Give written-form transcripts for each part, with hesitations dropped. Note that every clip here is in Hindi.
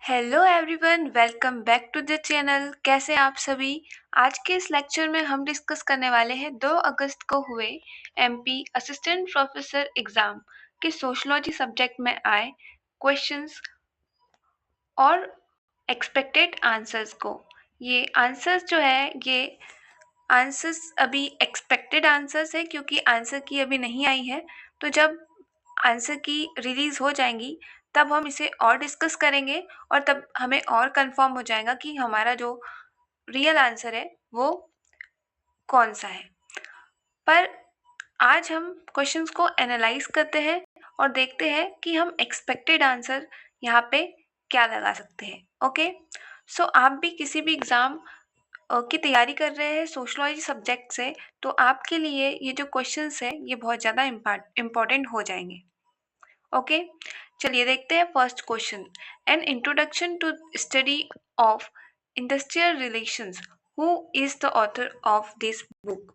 Hello everyone, welcome back to the channel. कैसे हैं आप सभी। आज के इस लेक्चर में हम डिस्कस करने वाले हैं 2 अगस्त को हुए एमपी असिस्टेंट प्रोफेसर एग्जाम के सोशलॉजी सब्जेक्ट में आए क्वेश्चंस और एक्सपेक्टेड आंसर्स को। ये आंसर्स जो है ये आंसर्स अभी एक्सपेक्टेड आंसर्स है क्योंकि आंसर की अभी नहीं आई है। तो जब आंसर की रिलीज हो जाएंगी तब हम इसे और डिस्कस करेंगे और तब हमें और कंफर्म हो जाएगा कि हमारा जो रियल आंसर है वो कौन सा है। पर आज हम क्वेश्चंस को एनालाइज करते हैं और देखते हैं कि हम एक्सपेक्टेड आंसर यहाँ पे क्या लगा सकते हैं। ओके, सो आप भी किसी भी एग्ज़ाम की तैयारी कर रहे हैं सोशलॉजी सब्जेक्ट से, तो आपके लिए ये जो क्वेश्चंस है ये बहुत ज़्यादा इम्पॉर्टेंट हो जाएंगे। ओके, चलिए देखते हैं first question. An introduction to study of industrial relations, who is the author of this book.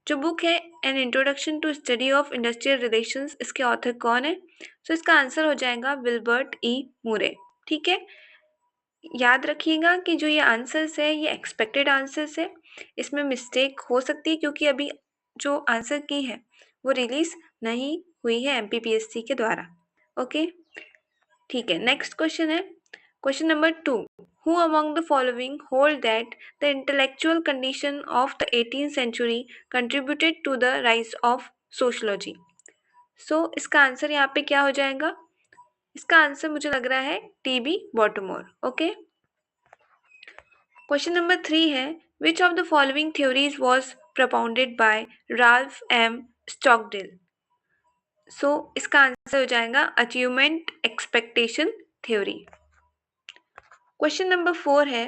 जो बुक है an introduction to study of industrial relations, इसके ऑथर कौन है। सो इसका आंसर हो जाएगा विल्बर्ट ई मूरे। ठीक है, याद रखिएगा कि जो ये आंसर्स है ये एक्सपेक्टेड आंसर्स है, इसमें मिस्टेक हो सकती है क्योंकि अभी जो आंसर की है वो रिलीज नहीं हुई है एमपीपीएससी के द्वारा। ओके, ठीक है, नेक्स्ट क्वेश्चन है question number 2। Who among the following hold that the intellectual condition of the 18th century contributed to the rise of sociology? So इसका आंसर यहाँ पे क्या हो जाएगा। इसका आंसर मुझे लग रहा है टीबी बॉटमोर। ओके, क्वेश्चन नंबर 3 है which of the following theories was propounded by Ralph M. Stockdale? सो इसका आंसर हो जाएगा achievement expectation theory. Question number 4 है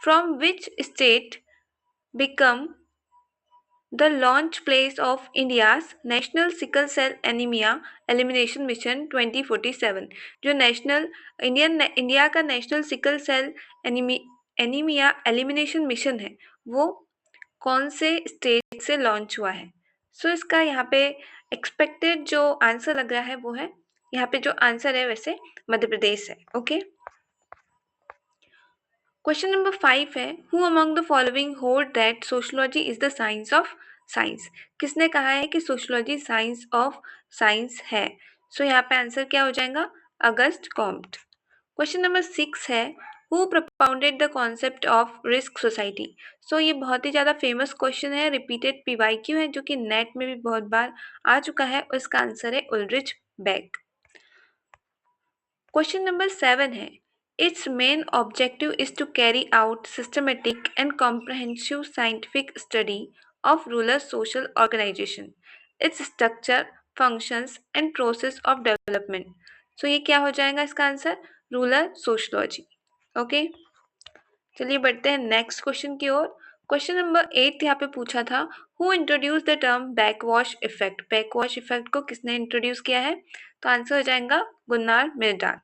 from which state become the launch place of India's national sickle cell anaemia elimination mission 2047। जो नेशनल इंडिया का national sickle cell anaemia elimination mission है वो कौन से स्टेट से लॉन्च हुआ है। सो इसका यहाँ पे एक्सपेक्टेड जो आंसर लग रहा है वो है, यहाँ पे जो आंसर है वैसे मध्य प्रदेश है। ओके, क्वेश्चन नंबर 5 है who among the following hold that sociology is the science of science. किसने कहा है कि सोशियोलॉजी साइंस ऑफ साइंस है। सो यहाँ पे आंसर क्या हो जाएगा अगस्ट कॉम्ट। क्वेश्चन नंबर 6 है who propounded the concept of risk society. So ये बहुत ही ज़्यादा फेमस क्वेश्चन है, रिपीटेड पीवाईक्यू है जो कि नेट में भी बहुत बार आ चुका है और इसका आंसर है उल्रिच बेक। क्वेश्चन नंबर 7 है its main objective is to carry out systematic and comprehensive scientific study of rural social organization, its structure, functions and process of development। So ये क्या हो जाएगा इसका आंसर रूरल सोशलॉजी। ओके, चलिए बढ़ते हैं नेक्स्ट क्वेश्चन की ओर। क्वेश्चन नंबर 8 यहाँ पे पूछा था who introduce the term backwash effect. Backwash effect को किसने इंट्रोड्यूस किया है, तो आंसर हो जाएगा गुन्नार मिर्डाल।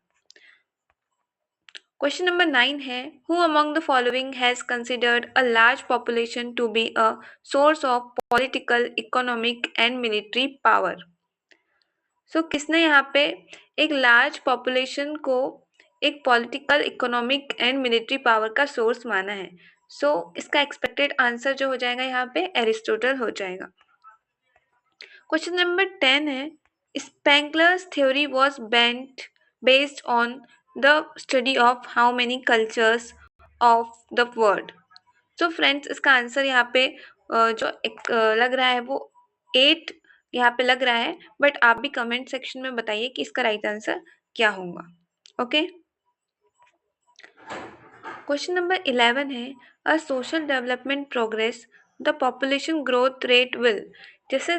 क्वेश्चन नंबर 9 है who among the following has considered a large population to be a source of political economic and military power. So किसने यहाँ पे एक लार्ज पॉपुलेशन को एक political economic and military power का सोर्स माना है। सो इसका एक्सपेक्टेड आंसर जो हो जाएगा यहाँ पे एरिस्टोटल हो जाएगा। क्वेश्चन नंबर 10 है Spengler's theory was based on the study of how many cultures of the world. So friends इसका आंसर यहाँ पे जो लग रहा है वो 8 यहाँ पे लग रहा है, बट आप भी कमेंट सेक्शन में बताइए कि इसका राइट आंसर क्या होगा। ओके, क्वेश्चन नंबर 11 है a social development progress the population growth rate will. जैसे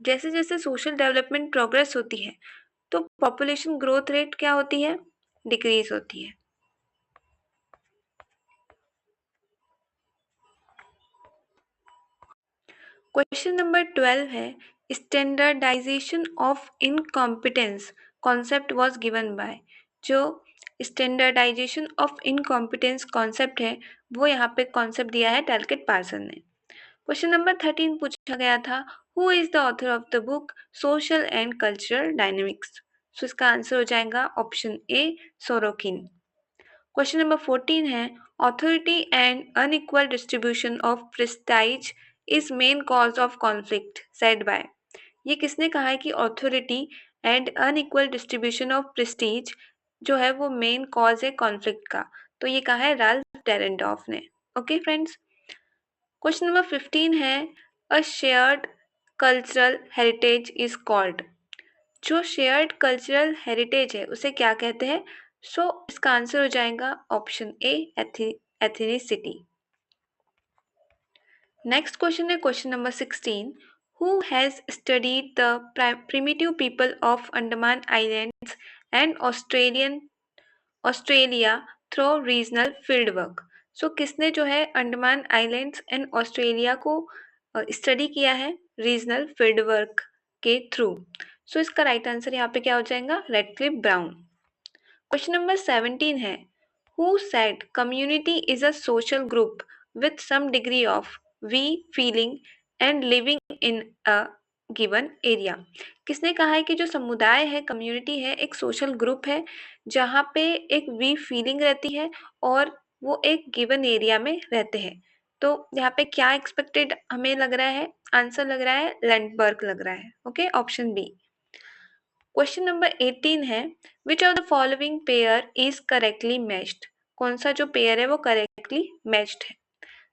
जैसे जैसे सोशल डेवलपमेंट प्रोग्रेस होती है तो पॉपुलेशन ग्रोथ रेट क्या होती है, डिक्रीज होती है। क्वेश्चन नंबर 12 है standardisation of incompetence concept was given by. जो स्टैंडर्डाइजेशन ऑफ इनकॉम्पिटेंस कॉन्सेप्ट है वो यहाँ पे कॉन्सेप्ट दिया है टैलकेट पार्सन ने। क्वेश्चन नंबर 13 पूछा गया था who is the author of the book social and cultural dynamics. So इसका आंसर हो जाएगा option A Sorokin. Question number 14 है authority and unequal distribution of prestige is main cause of conflict said by. ये किसने कहा है कि authority and unequal distribution of Prestige जो है वो मेन कॉज है कॉन्फ्लिक्ट का? तो ये कहा है राल्फ डेरेंडॉर्फ ने। ओके फ्रेंड्स, क्वेश्चन नंबर 15 है a shared cultural heritage is called. जो शेयर्ड कल्चरल हेरिटेज है उसे क्या कहते हैं? सो इसका आंसर हो जाएगा option A, ethnicity. Next question है question number 16, who has studied the primitive people of Andaman islands and Australia through regional field work. So किसने जो है अंडमान आइलैंड्स एंड ऑस्ट्रेलिया को स्टडी किया है रीजनल फील्ड वर्क के थ्रू? सो इसका राइट आंसर यहाँ पे क्या हो जाएगा? Radcliffe brown. क्वेश्चन नंबर 17 है who said community is a social group with some degree of we feeling and living in a given area. किसने कहा है कि जो समुदाय है, कम्युनिटी है, एक सोशल ग्रुप है जहाँ पे एक वी फीलिंग रहती है और वो एक गिवन एरिया में रहते हैं? तो यहाँ पे क्या एक्सपेक्टेड हमें लग रहा है? आंसर लग रहा है लैंडबर्ग लग रहा है। Okay, option B. Question number 18 है which of the following pair is correctly matched. कौन सा जो पेयर है वो करेक्टली मैच्ड है?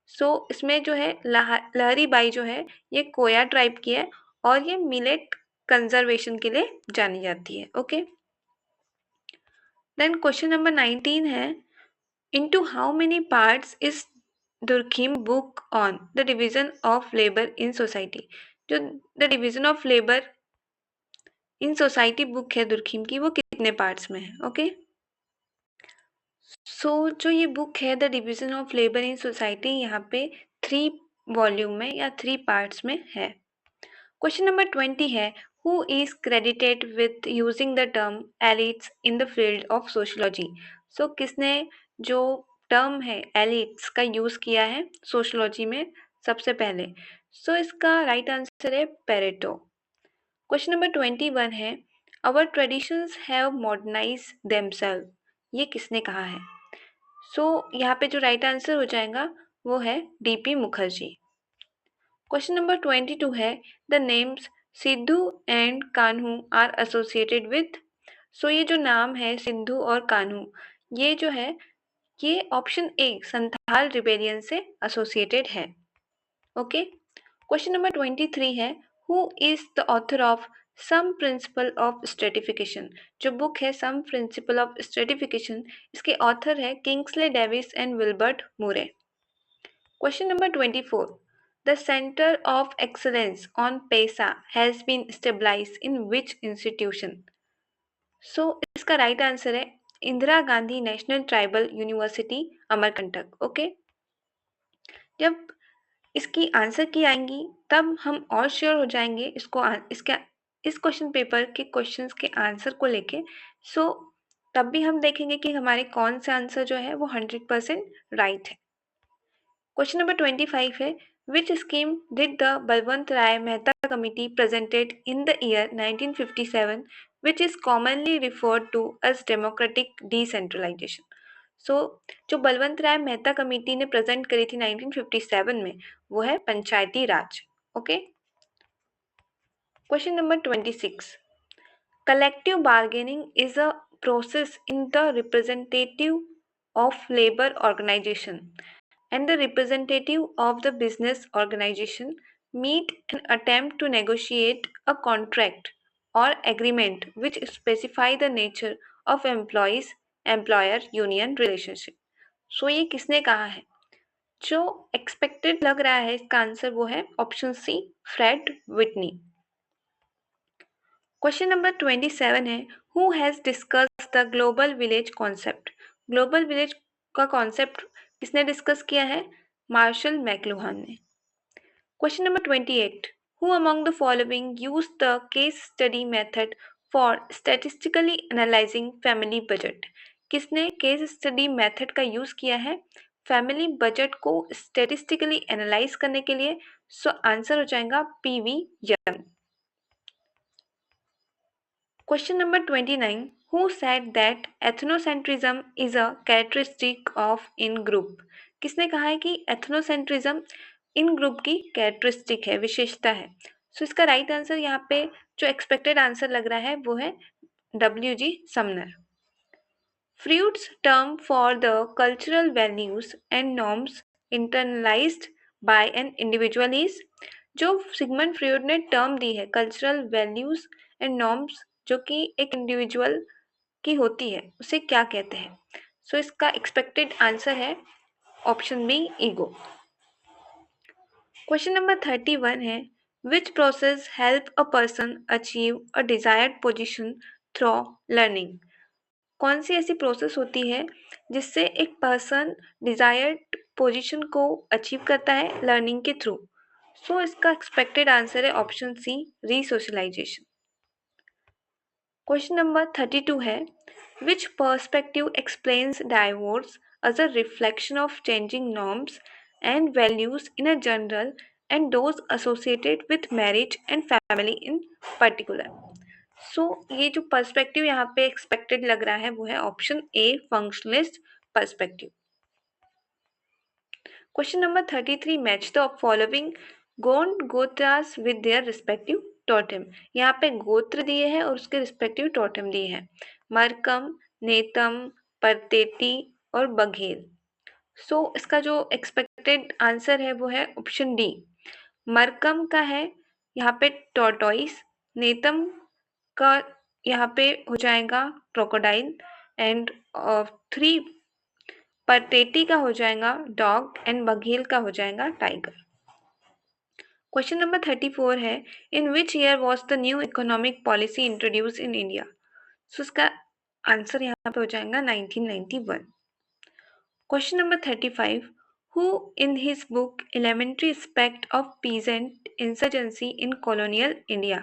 सो इसमें जो है लहरी बाई जो है ये कोया ट्राइब की है और ये मिलेट कंजर्वेशन के लिए जानी जाती है। ओके, देन क्वेश्चन नंबर 19 है into how many parts is Durkheim book on the division of labour in society. जो the division of labour in society book है दुर्खिम की, वो कितने पार्ट्स में है? ओके, सो जो ये बुक है the division of labour in society यहाँ पे 3 वॉल्यूम में या 3 पार्ट्स में है। क्वेश्चन नंबर 20 है who is credited with using the term elites in the field of sociology. So किसने जो टर्म है एलिट्स का यूज किया है सोशियोलॉजी में सबसे पहले? सो इसका राइट आंसर है पेरेटो। क्वेश्चन नंबर 21 है अवर ट्रेडिशंस हैव मॉडर्नाइज देमसेल्फ। ये किसने कहा है? सो यहाँ पे जो राइट आंसर हो जाएगा वो है डीपी मुखर्जी। क्वेश्चन नंबर 22 है the names Sidhu and Kanhu are associated with. So ये जो नाम है सिद्धू और कान्हू, ये जो है ये ऑप्शन ए संथाल रिबेलियन से एसोसिएटेड है। ओके, क्वेश्चन नंबर 23 है who is the author of some principle of stratification. जो बुक है सम प्रिंसिपल ऑफ स्ट्रेटिफिकेशन, इसके ऑथर है Kingsley Davis and Wilbert Moore. Question number 24, the centre of excellence on PESA has been stabilised in which institution. So इसका राइट आंसर है Indira Gandhi national tribal university Amarkantak. Okay, जब इसकी आंसर की आएंगी तब हम और श्योर हो जाएंगे इसका इस क्वेश्चन पेपर के क्वेश्चंस के आंसर को लेके। सो तब भी हम देखेंगे कि हमारे कौन से आंसर जो है वो 100% राइट है। क्वेश्चन नंबर 25 है which scheme did the Balwant Rai Mehta committee presented in the year 1957 which is commonly referred to as democratic decentralisation. So जो बलवंत राय मेहता कमेटी ने प्रेजेंट करी थी 1957 में वो है Panchayati Raj. Okay, question number 26, collective bargaining is a process in the representative of labour organisation and the representative of the business organization meet and attempt to negotiate a contract or agreement which specify the nature of employer union relationship। सो ये किसने कहा है? जो एक्सपेक्टेड लग रहा है इसका आंसर वो है option C, Fred Whitney. Question number 27 है who has discussed the global village concept. Global village का कॉन्सेप्ट किसने डिस्कस किया है? मार्शल मैकलुहान ने। Question number 28, who among the following use the case study method for statistically analysing family budget. किसने केस स्टडी मेथड का यूज किया है फैमिली बजट को स्टैटिस्टिकली एनालाइज करने के लिए? सो आंसर हो जाएगा P V Young. Question number 29, Who said that ethnocentrism is a characteristic of in group? किसने कहा है कि ethnocentrism इन ग्रुप की कैरेक्टरिस्टिक है, विशेषता है? सो इसका राइट आंसर यहाँ पे जो एक्सपेक्टेड आंसर लग रहा है वो है WG Sumner. Freud's term for the cultural values and norms internalized by an individual is, जो सिगमंड फ्रॉइड ने टर्म दी है कल्चरल वैल्यूज एंड नॉर्म्स जो कि एक इंडिविजुअल की होती है, उसे क्या कहते हैं? सो इसका एक्सपेक्टेड आंसर है option B, ego. Question number 31 है, which process help a person achieve a desired position through learning? कौन सी ऐसी प्रोसेस होती है जिससे एक पर्सन डिजायर्ड पोजीशन को अचीव करता है लर्निंग के थ्रू? सो इसका एक्सपेक्टेड आंसर है option C, resocialisation. Question number 32 है, which perspective explains divorce as a reflection of changing norms and values in a general and those associated with marriage and family in particular? So ये जो पर्सपेक्टिव यहाँ पे एक्सपेक्टेड लग रहा है वो है option A, functionalist perspective. Question number 33, match the following gotras with their respective totem. यहाँ पे गोत्र दिए हैं और उसके रिस्पेक्टिव टोटेम दिए हैं, मरकम, नेतम, परतेटी और बघेल. सो इसका जो एक्सपेक्टेड आंसर है वो है ऑप्शन डी, मरकम का है यहाँ पे टॉर्टोइस, नेतम का यहाँ पे हो जाएगा क्रोकोडाइल एंड 3 परतेटी का हो जाएगा डॉग एंड बघेल का हो जाएगा टाइगर. क्वेश्चन नंबर 34 है, in which year was the new economic policy introduce in India? So इसका आंसर यहाँ पे हो जाएगा 1991. Question number 35. Who in his book Elementary Aspect of Peasant Insurgency in Colonial India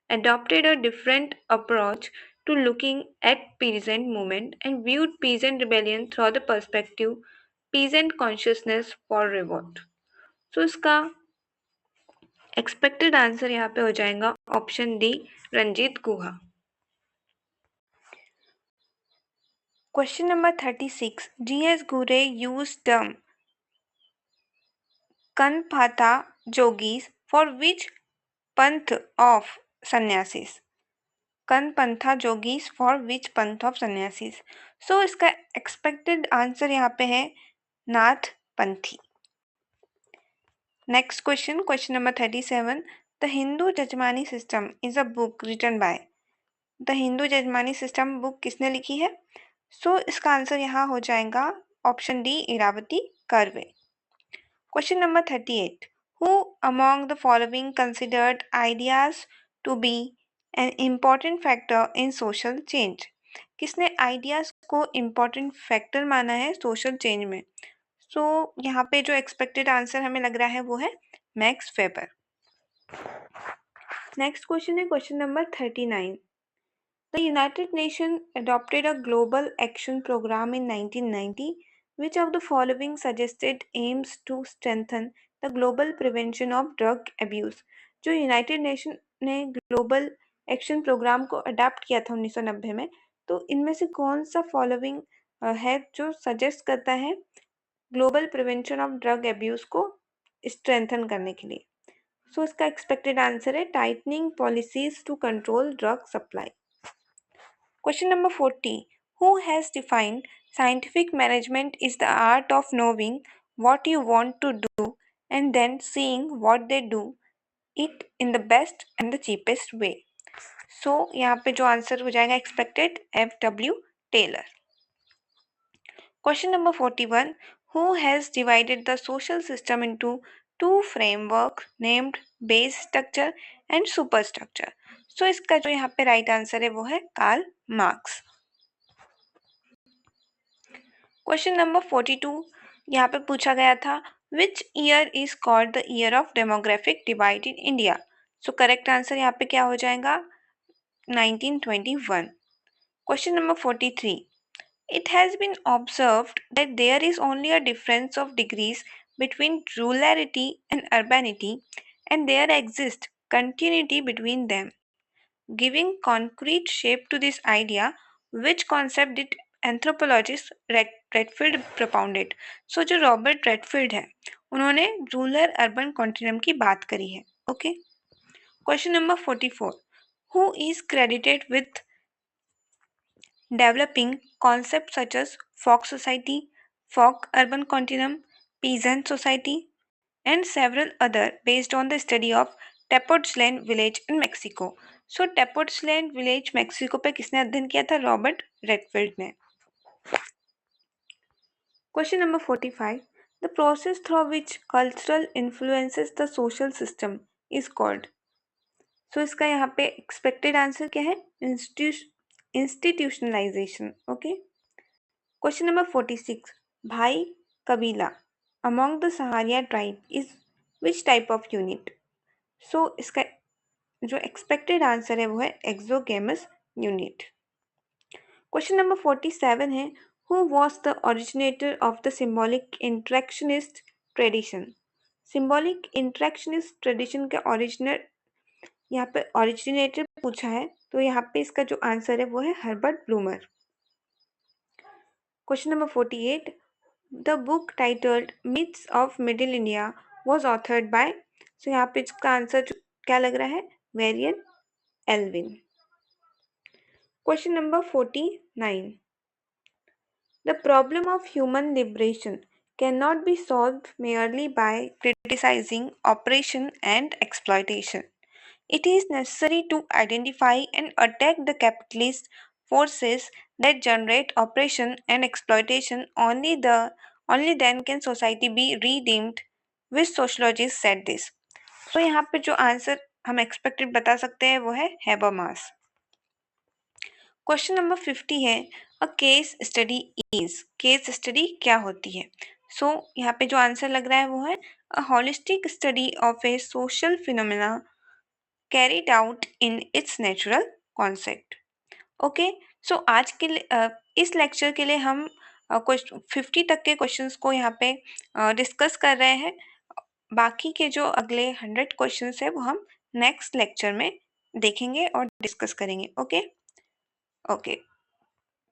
adopted a different approach to looking at peasant movement and viewed peasant rebellion through the perspective peasant consciousness for revolt? So इसका expected answer यहाँ पे हो जाएगा option D, Ranjit Guha. Question number 36. G.S. Ghurye used term Kanpatha Jogis for which panth of sannyasis? Kanpatha Jogis for which panth of sannyasis? So इसका expected answer यहाँ पे है नाथ पंथी. Next question, question number 37. The Hindu Jajmani System is a book written by. The Hindu Jajmani System book किसने लिखी है? So इसका आंसर यहाँ हो जाएगा option D, Irawati Karve. Question number 38. Who among the following considered ideas to be an important factor in social change? किसने आइडियाज को इम्पॉर्टेंट फैक्टर माना है सोशल चेंज में? सो यहाँ पे जो एक्सपेक्टेड आंसर हमें लग रहा है वो है मैक्स वेबर. नेक्स्ट क्वेश्चन है question number 39. The United Nations adopted a global action program in 1990. Which of the following suggested aims to strengthen the global prevention of drug abuse? जो यूनाइटेड नेशन ने ग्लोबल एक्शन प्रोग्राम को अडॉप्ट किया था 1990 में, तो इनमें से कौन सा फॉलोइंग है जो सजेस्ट करता है global prevention of drug abuse को स्ट्रेंथन करने के लिए? सो इसका एक्सपेक्टेड आंसर है tightening policies to control drug supply. Question number 40. Who has defined scientific management is the art of knowing what you want to do and then seeing what they do it in the best and the cheapest way? So यहाँ पे जो आंसर हो जाएगा expected F.W. Taylor. Question number 41. Who has divided the social system into two frameworks named base structure and superstructure? सो इसका जो यहाँ पे राइट आंसर है वो है कार्ल मार्क्स. क्वेश्चन नंबर 42 यहाँ पे पूछा गया था, which year is called the year of demographic divide in India? So correct answer यहाँ पे क्या हो जाएगा 1921. Question number 43. It has been observed that there is only a difference of degrees between rurality and urbanity and there exists continuity between them. Giving concrete shape to this idea, Which concept did anthropologist Redfield propounded? सो जो रॉबर्ट रेडफील्ड है उन्होंने रूरल अर्बन कॉन्टिनम की बात करी है. Okay. Question number 44. Who is credited with developing concepts such as folk society, folk urban continuum, peasant society, and several other based on the study of Tepoztlan village in Mexico. So Tepoztlan village Mexico पे किसने अध्ययन किया था? रॉबर्ट रेडफील्ड ने. Question number 45. The process through which cultural influences the social system is called. So इसका यहाँ पे expected answer क्या है? Institutionalization. Okay. Question number 46. भाई कबीला among the Saharia tribe is which type of unit? So इसका जो एक्सपेक्टेड आंसर है वो है एक्सोगेमस यूनिट. क्वेश्चन नंबर 47 है who was the originator of the symbolic interactionist tradition. Symbolic interactionist tradition के ओरिजिनल यहाँ पे ओरिजिनेटर पूछा है तो यहाँ पे इसका जो आंसर है वो है Herbert Blumer. Question number 48. The book titled myths of middle India was authored by. So यहाँ पे इसका आंसर क्या लग रहा है? Verrier Elwin. Question number 49. The problem of human liberation cannot be solved merely by criticizing oppression and exploitation. It is necessary to identify and attack the capitalist forces that generate oppression and exploitation. Only then can society be redeemed. Which sociologist said this? So यहाँ पे जो आंसर हम एक्सपेक्टेड बता सकते हैं वो है हेबरमास. क्वेश्चन नंबर 50 है a case study is. Case study क्या होती है? सो यहाँ पे जो आंसर लग रहा है वो है a holistic study of a social phenomena carried out in its natural concept. Okay. So आज के इस लेक्चर के लिए हम 50 तक के क्वेश्चंस को यहाँ पे डिस्कस कर रहे हैं. बाकी के जो अगले 100 क्वेश्चंस है वो हम नेक्स्ट लेक्चर में देखेंगे और डिस्कस करेंगे. ओके. Okay.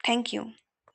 Thank you.